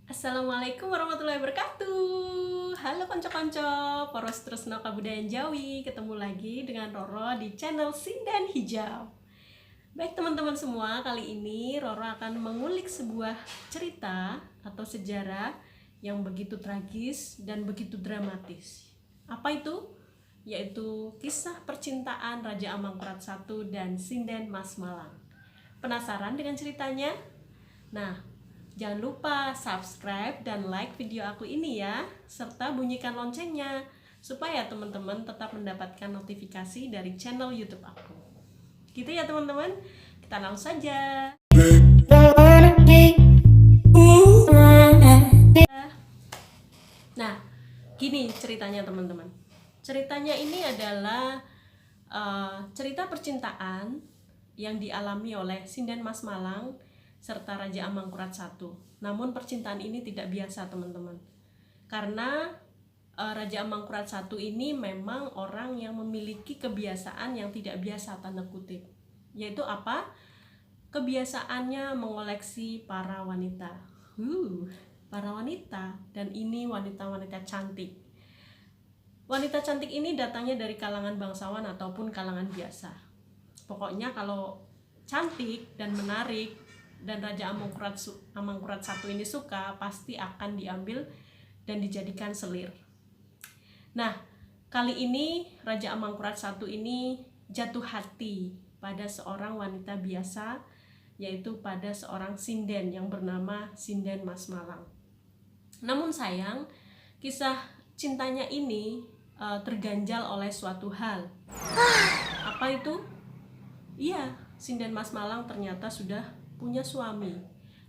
Assalamualaikum warahmatullahi wabarakatuh. Halo konco-konco, poros tresno kabudayan Jawi. Ketemu lagi dengan Roro di channel Sinden Hijau. Baik teman-teman semua, kali ini Roro akan mengulik sebuah cerita atau sejarah yang begitu tragis dan begitu dramatis. Apa itu? Yaitu kisah percintaan Raja Amangkurat I dan Sinden Mas Malang. Penasaran dengan ceritanya? Nah, jangan lupa subscribe dan like video aku ini ya, serta bunyikan loncengnya supaya teman-teman tetap mendapatkan notifikasi dari channel YouTube aku. Gitu ya teman-teman, kita langsung saja. Nah, gini ceritanya teman-teman. Ceritanya ini adalah cerita percintaan yang dialami oleh Sinden Mas Malang serta Raja Amangkurat I. Namun percintaan ini tidak biasa teman-teman, karena Raja Amangkurat I ini memang orang yang memiliki kebiasaan yang tidak biasa, tanda kutip. Yaitu apa? Kebiasaannya mengoleksi para wanita. Para wanita, dan ini wanita-wanita cantik. Wanita cantik ini datangnya dari kalangan bangsawan ataupun kalangan biasa. Pokoknya kalau cantik dan menarik dan Raja Amangkurat I ini suka, pasti akan diambil dan dijadikan selir. Nah, kali ini Raja Amangkurat I ini jatuh hati pada seorang wanita biasa, yaitu pada seorang sinden yang bernama Sinden Mas Malang. Namun sayang, kisah cintanya ini terganjal oleh suatu hal. Apa itu? Iya, Sinden Mas Malang ternyata sudah punya suami,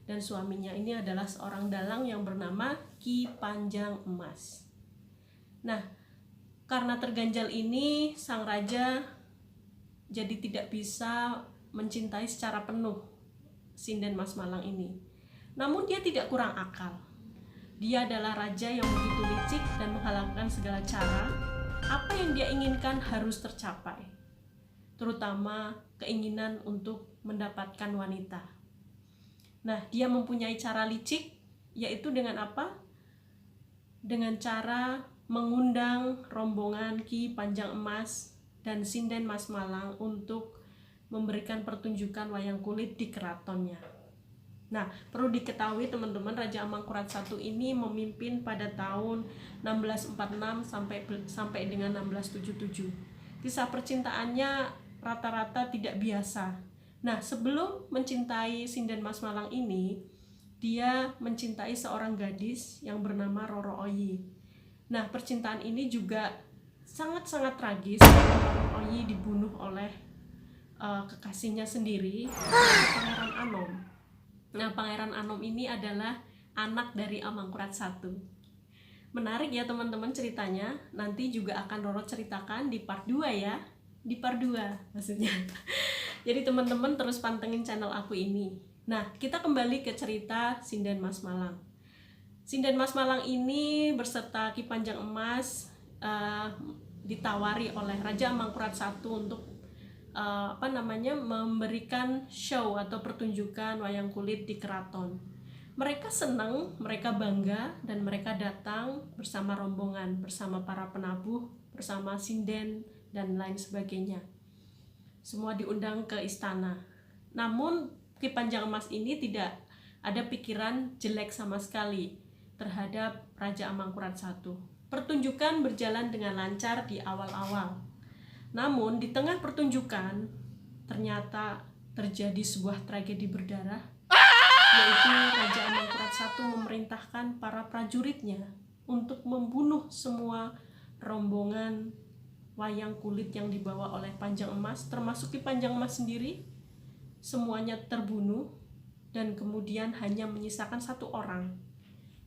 dan suaminya ini adalah seorang dalang yang bernama Ki Panjang Emas. Nah, karena terganjal ini, sang raja jadi tidak bisa mencintai secara penuh Sinden Mas Malang ini. Namun dia tidak kurang akal. Dia adalah raja yang begitu licik dan menghalalkan segala cara. Apa yang dia inginkan harus tercapai, terutama keinginan untuk mendapatkan wanita. Nah, dia mempunyai cara licik, yaitu dengan apa? Dengan cara mengundang rombongan Ki Panjang Emas dan Sinden Mas Malang untuk memberikan pertunjukan wayang kulit di keratonnya. Nah, perlu diketahui teman-teman, Raja Amangkurat I ini memimpin pada tahun 1646 sampai dengan 1677. Kisah percintaannya rata-rata tidak biasa. Nah, sebelum mencintai Sinden Mas Malang ini, dia mencintai seorang gadis yang bernama Roro Oyi. Nah, percintaan ini juga sangat-sangat tragis. Roro Oyi dibunuh oleh kekasihnya sendiri, Pangeran Anom. Nah, Pangeran Anom ini adalah anak dari Amangkurat I. Menarik ya teman-teman ceritanya. Nanti juga akan Roro ceritakan di part 2 ya. Di part 2 maksudnya. Jadi teman-teman terus pantengin channel aku ini. Nah, kita kembali ke cerita Sinden Mas Malang. Sinden Mas Malang ini berserta Ki Panjang Emas ditawari oleh Raja Amangkurat I untuk memberikan show atau pertunjukan wayang kulit di keraton. Mereka senang, mereka bangga, dan mereka datang bersama rombongan, bersama para penabuh, bersama sinden dan lain sebagainya. Semua diundang ke istana. Namun Ki Panjang Emas ini tidak ada pikiran jelek sama sekali terhadap Raja Amangkurat I. Pertunjukan berjalan dengan lancar di awal-awal. Namun di tengah pertunjukan ternyata terjadi sebuah tragedi berdarah, yaitu Raja Amangkurat I memerintahkan para prajuritnya untuk membunuh semua rombongan wayang kulit yang dibawa oleh Panjang Emas, termasuk Ki Panjang Emas sendiri. Semuanya terbunuh, dan kemudian hanya menyisakan satu orang.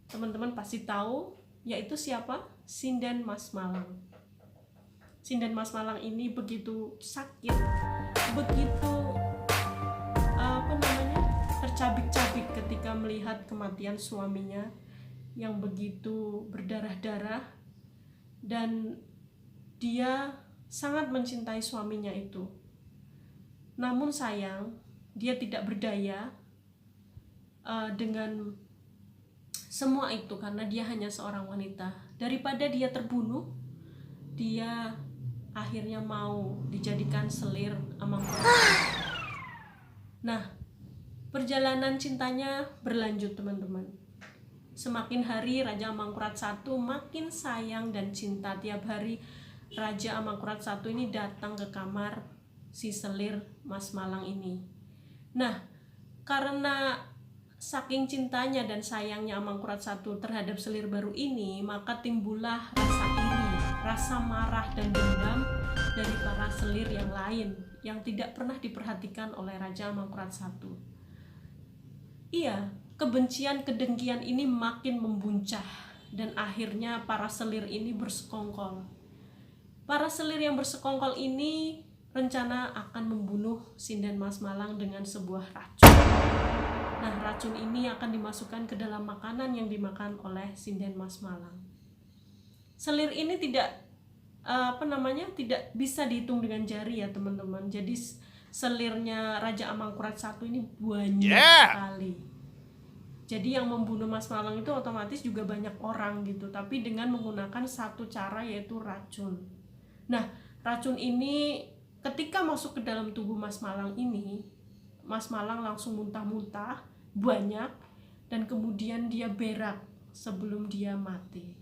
Teman-teman pasti tahu, yaitu siapa? Sinden Mas Malang. Sinden Mas Malang ini begitu sakit, begitu tercabik-cabik ketika melihat kematian suaminya yang begitu berdarah-darah, dan dia sangat mencintai suaminya itu. Namun sayang, dia tidak berdaya dengan semua itu karena dia hanya seorang wanita. Daripada dia terbunuh, dia akhirnya mau dijadikan selir Amangkurat. Nah, perjalanan cintanya berlanjut teman-teman. Semakin hari Raja Amangkurat I makin sayang dan cinta. Tiap hari Raja Amangkurat I ini datang ke kamar si selir Mas Malang ini. Nah, karena saking cintanya dan sayangnya Amangkurat I terhadap selir baru ini, maka timbullah rasa iri, rasa marah dan dendam dari para selir yang lain yang tidak pernah diperhatikan oleh Raja Amangkurat I. Iya, kebencian kedengkian ini makin membuncah dan akhirnya para selir ini bersekongkol. Para selir yang bersekongkol ini rencana akan membunuh Sinden Mas Malang dengan sebuah racun. Nah, racun ini akan dimasukkan ke dalam makanan yang dimakan oleh Sinden Mas Malang. Selir ini tidak bisa dihitung dengan jari ya teman-teman. Jadi selirnya Raja Amangkurat I ini banyak sekali. Jadi yang membunuh Mas Malang itu otomatis juga banyak orang gitu, tapi dengan menggunakan satu cara, yaitu racun. Nah, racun ini ketika masuk ke dalam tubuh Mas Malang ini, Mas Malang langsung muntah-muntah banyak dan kemudian dia berak sebelum dia mati.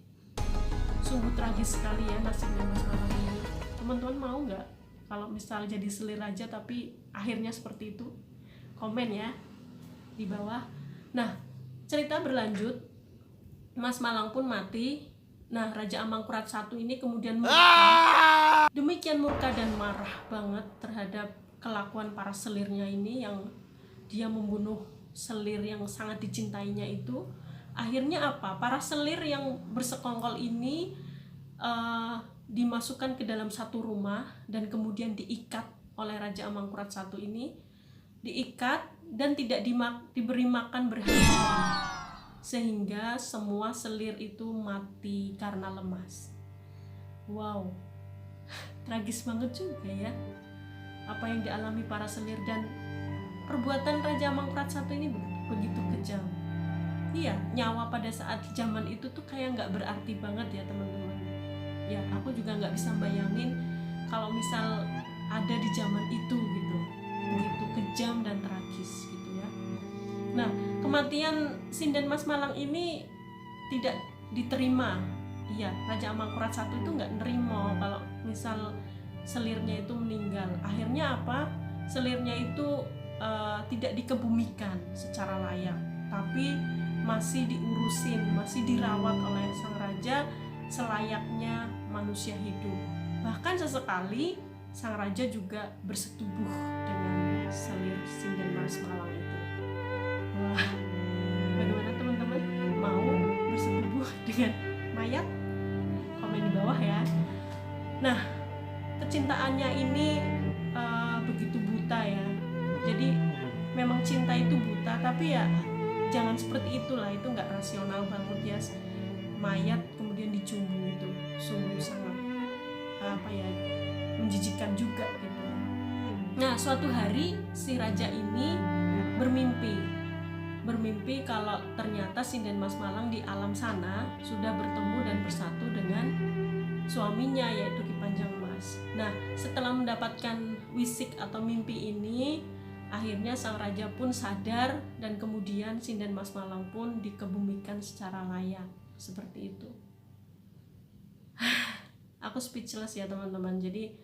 Sungguh tragis sekali ya nasibnya Mas Malang ini. Teman-teman mau nggak kalau misal jadi selir raja tapi akhirnya seperti itu? Komen ya di bawah. Nah, cerita berlanjut, Mas Malang pun mati. Nah, Raja Amangkurat I ini kemudian murka. Demikian murka dan marah banget terhadap kelakuan para selirnya ini yang dia membunuh selir yang sangat dicintainya itu. Akhirnya apa? Para selir yang bersekongkol ini dimasukkan ke dalam satu rumah dan kemudian diikat oleh Raja Amangkurat I ini. Diikat dan tidak diberi makan berhari-hari. Sehingga semua selir itu mati karena lemas. Wow, tragis banget juga ya apa yang dialami para selir, dan perbuatan Raja Amangkurat I ini begitu kejam. Iya, nyawa pada saat zaman itu tuh kayak nggak berarti banget ya teman-teman. Ya, aku juga nggak bisa bayangin kalau misal ada di zaman itu gitu, begitu kejam dan tragis gitu ya. Nah, kematian Sinden Mas Malang ini tidak diterima. Iya, Raja Amangkurat I itu nggak nerima kalau misal selirnya itu meninggal. Akhirnya apa? Selirnya itu tidak dikebumikan secara layak, tapi masih diurusin, masih dirawat oleh sang raja selayaknya manusia hidup. Bahkan sesekali sang raja juga bersetubuh dengan selir Sinden Mas Malang itu. Wah, bagaimana teman-teman? Mau bersetubuh dengan mayat? Komen di bawah ya. Nah, kecintaannya ini begitu buta ya. Jadi memang cinta itu buta, tapi ya jangan seperti itulah, itu nggak rasional banget ya. Mayat kemudian dicumbu itu sungguh sangat menjijikkan juga gitu. Nah, suatu hari si raja ini bermimpi kalau ternyata Sinden Mas Malang di alam sana sudah bertemu dan bersatu dengan suaminya, yaitu Ki Panjang Mas. Nah, setelah mendapatkan wisik atau mimpi ini, akhirnya sang raja pun sadar dan kemudian Sinden Mas Malang pun dikebumikan secara layak seperti itu. Aku speechless ya teman-teman. Jadi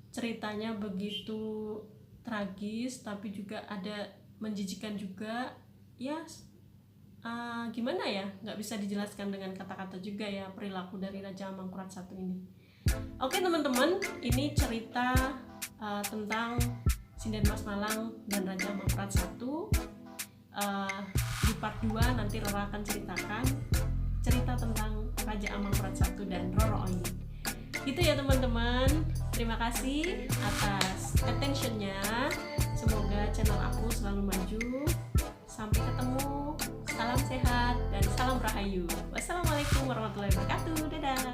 ceritanya begitu tragis tapi juga ada menjijikan juga ya. Gimana ya, nggak bisa dijelaskan dengan kata-kata juga ya perilaku dari Raja Amangkurat I ini. Oke teman-teman, ini cerita tentang Sinden Mas Malang dan Raja Amangkurat I. Di part 2 nanti Roro akan ceritakan cerita tentang Raja Amangkurat I dan Roro ini. Gitu ya teman-teman, terima kasih atas attentionnya. Semoga channel aku selalu maju. Sampai ketemu, salam sehat dan salam rahayu. Wassalamualaikum warahmatullahi wabarakatuh. Dadah.